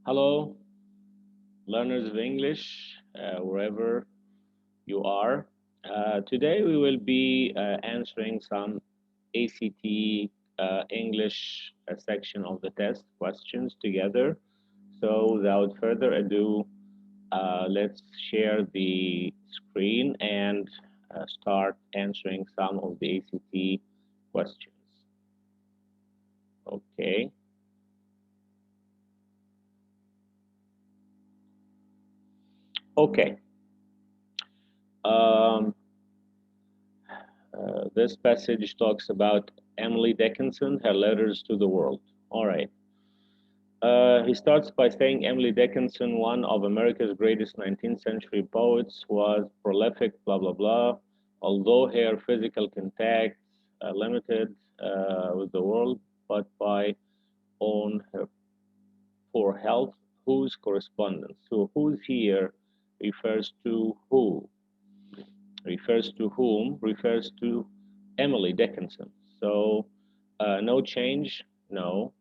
Hello, learners of English, wherever you are. Today we will be answering some ACT English section of the test questions together. So, without further ado, let's share the screen and start answering some of the ACT questions. Okay. Okay. Um, this passage talks about Emily Dickinson, her letters to the world. All right. He starts by saying Emily Dickinson, one of America's greatest 19th century poets, was prolific, blah, blah, blah. Although her physical contacts limited with the world, but by on her for health, whose correspondence. So, whose here refers to who, refers to whom, refers to Emily Dickinson. So, no change, no.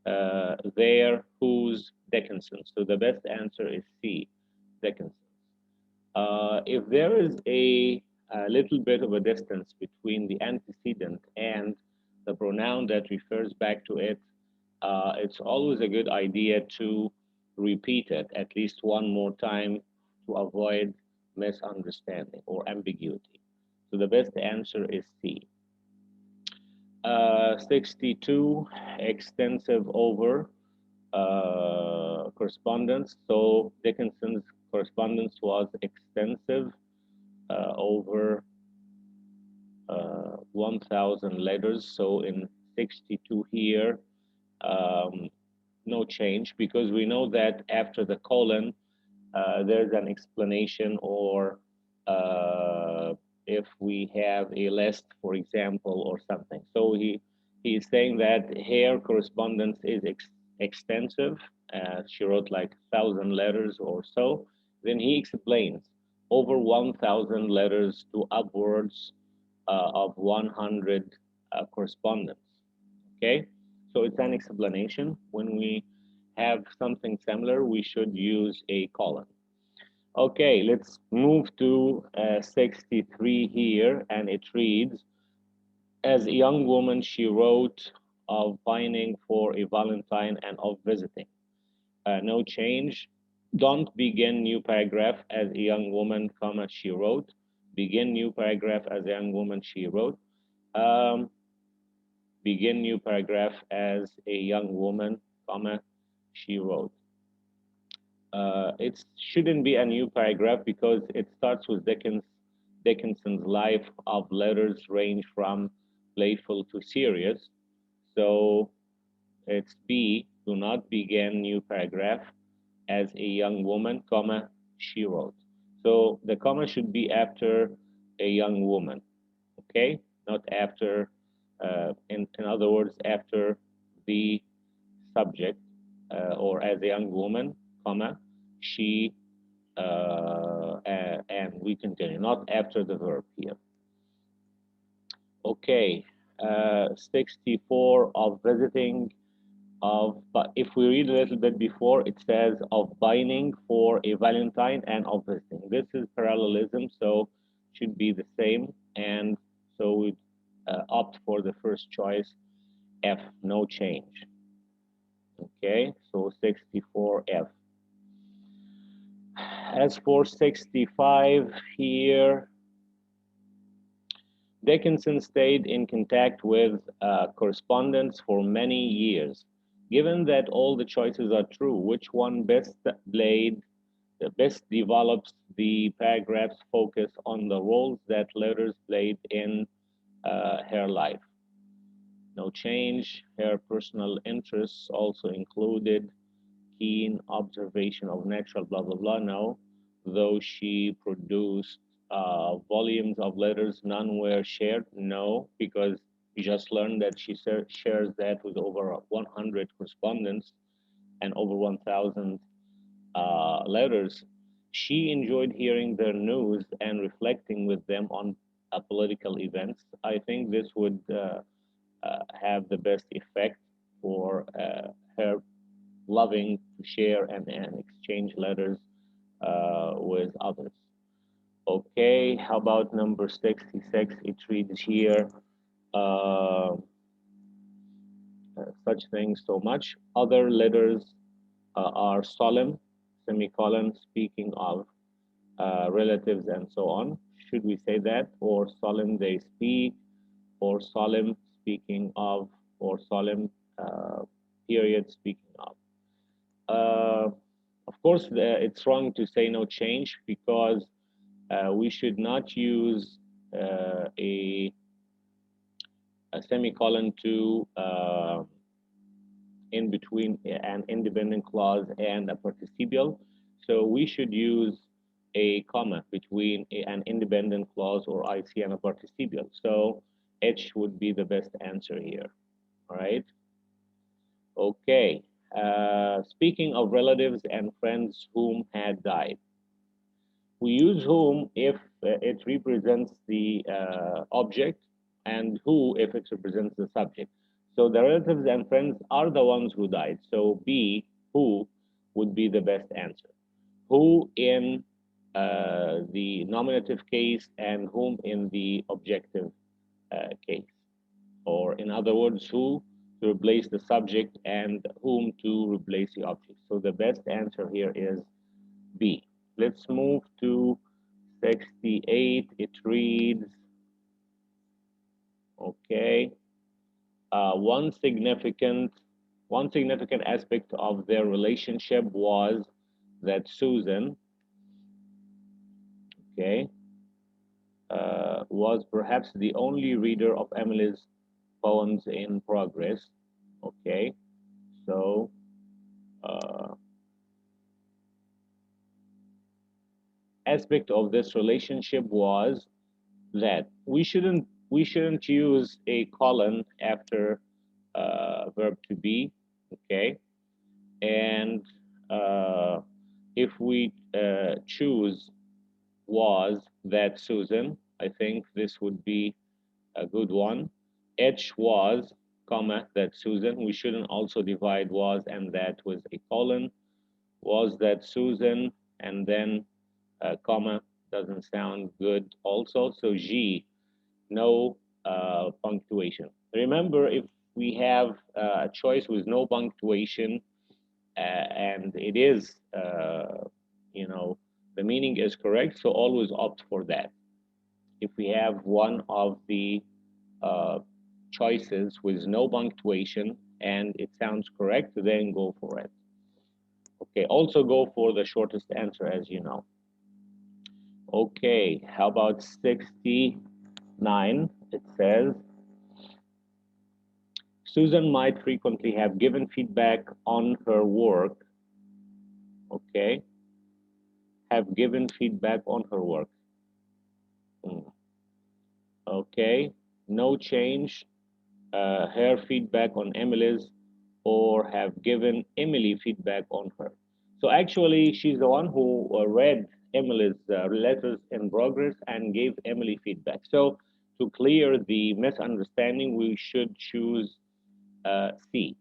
There, whose Dickinson. So the best answer is C, Dickinson. If there is a little bit of a distance between the antecedent and the pronoun that refers back to it, it's always a good idea to repeat it at least one more time to avoid misunderstanding or ambiguity. So the best answer is C. 62, extensive over correspondence. So Dickinson's correspondence was extensive over 1,000 letters. So in 62 here, um, no change because we know that after the colon, there's an explanation or if we have a list, for example, or something. So he's saying that her correspondence is extensive. She wrote like 1,000 letters or so. Then he explains over 1,000 letters to upwards of 100 correspondence. Okay, so it's an explanation. When we have something similar, we should use a colon. Okay, let's move to 63 here, and it reads, as a young woman, she wrote of pining for a Valentine and of visiting. No change. Don't begin new paragraph as a young woman, comma, she wrote. Begin new paragraph as a young woman, she wrote. Um, begin new paragraph as a young woman, comma, she wrote. It shouldn't be a new paragraph because it starts with Dickinson's life of letters range from playful to serious. So it's B, do not begin new paragraph as a young woman, comma, she wrote. So the comma should be after a young woman, okay? Not after, in other words, after the subject or as a young woman, comma, she, and we continue, not after the verb here. Okay, 64 of visiting of, but if we read a little bit before, it says of binding for a Valentine and of visiting. This is parallelism, so should be the same, and so we opt for the first choice, F, no change. Okay, so 64F. As for 65 here, Dickinson stayed in contact with correspondents for many years. Given that all the choices are true, which one best develops the paragraph's focus on the roles that letters played in her life? No change. Her personal interests also included keen observation of natural blah blah blah. No, though she produced volumes of letters, none were shared. No, because we just learned that she shares that with over 100 correspondents and over 1,000 letters. She enjoyed hearing their news and reflecting with them on political events. I think this would have the best effect for her loving to share and exchange letters with others. Okay, how about number 66? It reads here, uh, such things so much. Other letters are solemn, semicolon, speaking of relatives and so on. Should we say that? Or solemn they speak, or solemn speaking of, or solemn period speaking of. Of course, it's wrong to say no change because we should not use uh, a, a semicolon to in between an independent clause and a participial. So we should use a comma between an independent clause or IC and a participial. So H would be the best answer here. All right. Okay. Speaking of relatives and friends whom had died, we use whom if it represents the object, and who if it represents the subject. So the relatives and friends are the ones who died. So B, who, would be the best answer. Who in the nominative case and whom in the objective case. Or in other words, who to replace the subject and whom to replace the object. So the best answer here is B. Let's move to 68. It reads, okay, uh, one significant one significant aspect of their relationship was that Susan, okay, was perhaps the only reader of Emily's poems in progress. Okay, so uh, aspect of this relationship was that we shouldn't use a colon after verb to be. Okay, and if we choose was that Susan, I think this would be a good one. H was, comma, that Susan. We shouldn't also divide was and that with a colon. Was that Susan, and then comma, doesn't sound good also. So G, no punctuation. Remember, if we have a choice with no punctuation, and it is, the meaning is correct, so always opt for that. If we have one of the uh, choices with no punctuation and it sounds correct, then go for it. Okay, also go for the shortest answer, as you know. Okay, how about 69? It says, Susan might frequently have given feedback on her work. Okay, have given feedback on her work. Hmm. Okay, no change. Her feedback on Emily's, or have given Emily feedback on her. So actually, she's the one who read Emily's letters in progress and gave Emily feedback. So to clear the misunderstanding, we should choose C.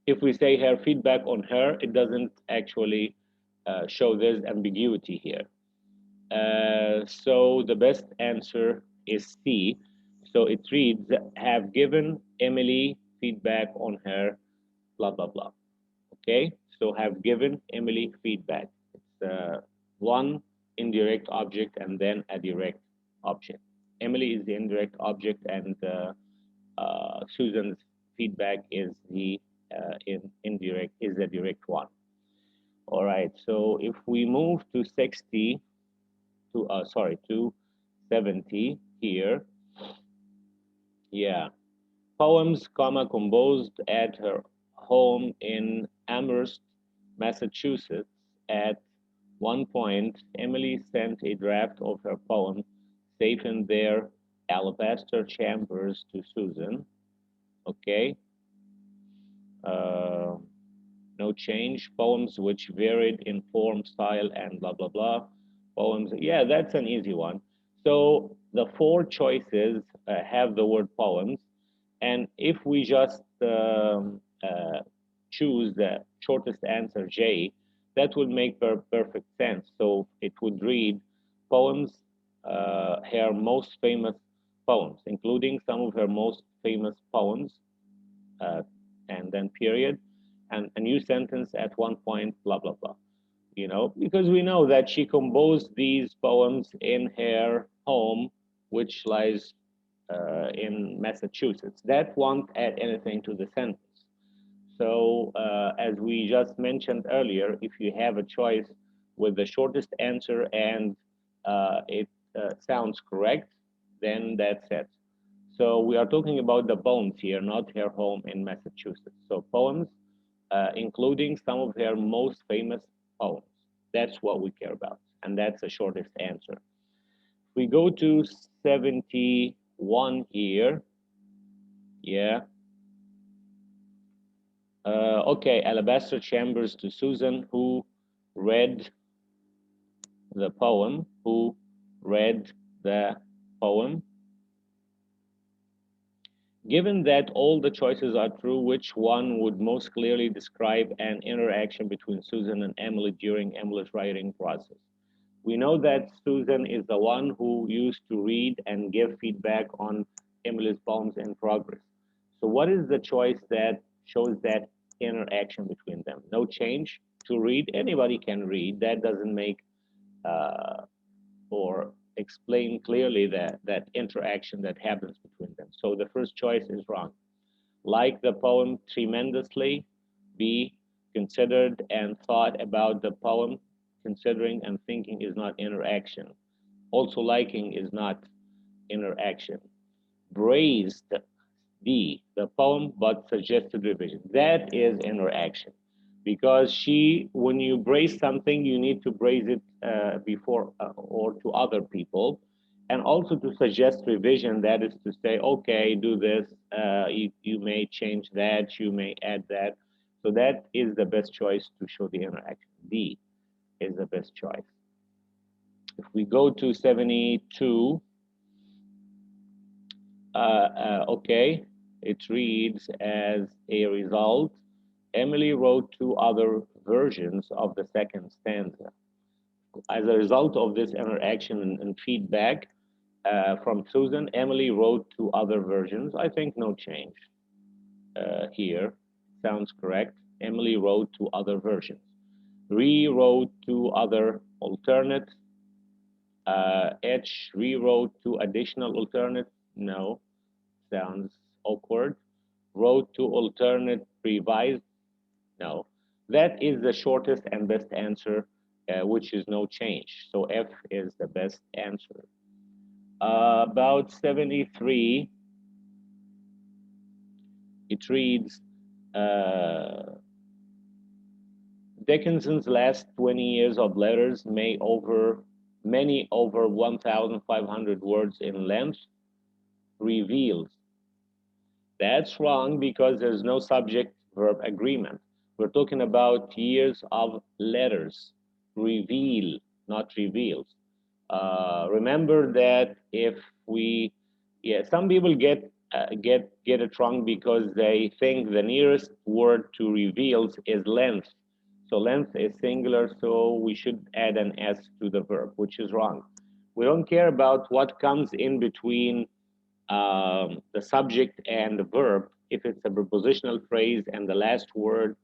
If we say her feedback on her, it doesn't actually show there's ambiguity here. So the best answer is C. So it reads, have given Emily feedback on her, blah, blah, blah. Okay, so have given Emily feedback. It's one indirect object and then a direct object. Emily is the indirect object, and Susan's feedback is the indirect, is the direct one. All right, so if we move to 60, to 70 here, yeah, poems, comma, composed at her home in Amherst, Massachusetts. At one point, Emily sent a draft of her poem, safe in their alabaster chambers, to Susan. Okay. Uh, no change. Poems which varied in form, style, and blah, blah, blah. Poems. Yeah, that's an easy one. So the four choices have the word poems. And if we just choose the shortest answer, J, that would make perfect sense. So it would read poems, her most famous poems, including some of her most famous poems, uh, and then period, and a new sentence at one point, blah, blah, blah. Because we know that she composed these poems in her home, which lies in Massachusetts. That won't add anything to the sentence. So, as we just mentioned earlier, if you have a choice with the shortest answer and it sounds correct, then that's it. So, we are talking about the poems here, not her home in Massachusetts. So, poems, including some of her most famous poems. That's what we care about. And that's the shortest answer. We go to 71 here. Yeah. Okay, Alabaster Chambers to Susan, who read the poem. Who read the poem? Given that all the choices are true, which one would most clearly describe an interaction between Susan and Emily during Emily's writing process? We know that Susan is the one who used to read and give feedback on Emily's poems in progress. So, what is the choice that shows that interaction between them? No change. To read, anybody can read. That doesn't make or explain clearly that interaction that happens between them. So, the first choice is wrong. Like the poem tremendously, B, considered and thought about the poem. Considering and thinking is not interaction. Also, liking is not interaction. Praised, D, the poem, but suggested revision. That is interaction. Because when you praise something, you need to praise it before or to other people. And also to suggest revision, that is to say, okay, do this, you may change that, you may add that. So that is the best choice to show the interaction. D is the best choice. If we go to 72, okay, it reads as a result, Emily wrote two other versions of the second stanza. As a result of this interaction and feedback from Susan, Emily wrote two other versions. I think no change here. Sounds correct. Emily wrote two other versions. Rewrote two other alternate. H rewrote two additional alternate. No, sounds awkward. Wrote two alternate revised. No, that is the shortest and best answer, which is no change. So F is the best answer. About 73, it reads, Dickinson's last 20 years of letters many over 1,500 words in length reveals. That's wrong because there's no subject-verb agreement. We're talking about years of letters. Reveal, not reveals. Remember that if some people get it wrong because they think the nearest word to reveals is length. So length is singular, so we should add an S to the verb, which is wrong. We don't care about what comes in between the subject and the verb if it's a prepositional phrase and the last word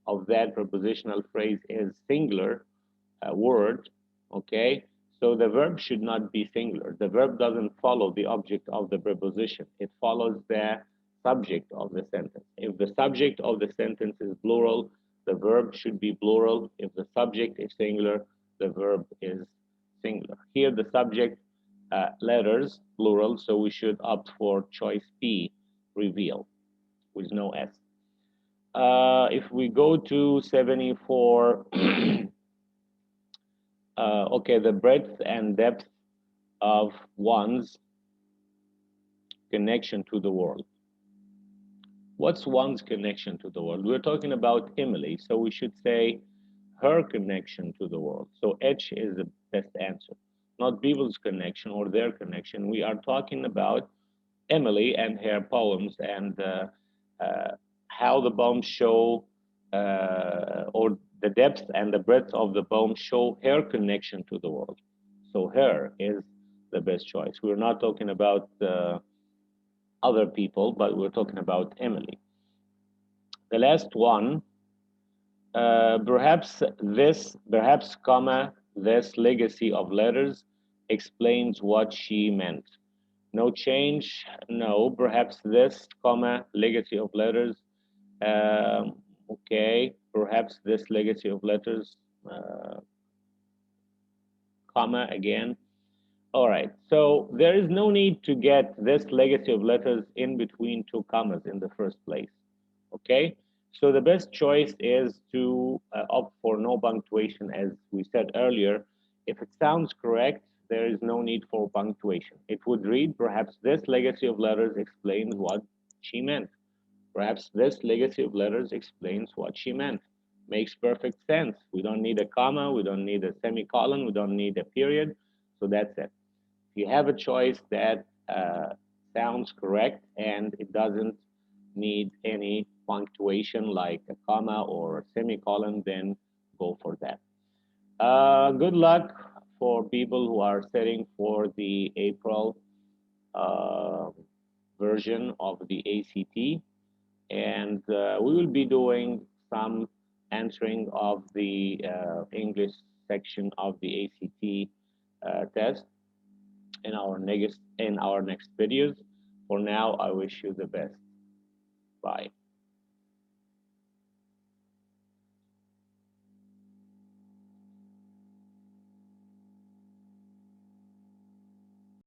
of that prepositional phrase is singular word, okay? So the verb should not be singular. The verb doesn't follow the object of the preposition. It follows the subject of the sentence. If the subject of the sentence is plural, the verb should be plural. If the subject is singular, the verb is singular. Here the subject letters, plural, so we should opt for choice B, reveal, with no S. If we go to 74, okay, the breadth and depth of one's connection to the world. What's one's connection to the world? We're talking about Emily, so we should say her connection to the world. So H is the best answer, not people's connection or their connection. We are talking about Emily and her poems and how the poems show or the depth and the breadth of the poem show her connection to the world. So her is the best choice. We're not talking about other people, but we're talking about Emily. The last one, perhaps, comma, this legacy of letters explains what she meant. No change, no, perhaps this, comma, legacy of letters. Okay, perhaps this legacy of letters, uh, comma again. All right, so there is no need to get this legacy of letters in between two commas in the first place. Okay, so the best choice is to opt for no punctuation, as we said earlier. If it sounds correct, there is no need for punctuation. It would read, perhaps this legacy of letters explains what she meant. Perhaps this legacy of letters explains what she meant. Makes perfect sense. We don't need a comma, we don't need a semicolon, we don't need a period. So that's it. If you have a choice that sounds correct and it doesn't need any punctuation like a comma or a semicolon, then go for that. Good luck for people who are setting for the April uh, version of the ACT, and we will be doing some answering of the English section of the ACT test in our next videos. For now, I wish you the best. Bye.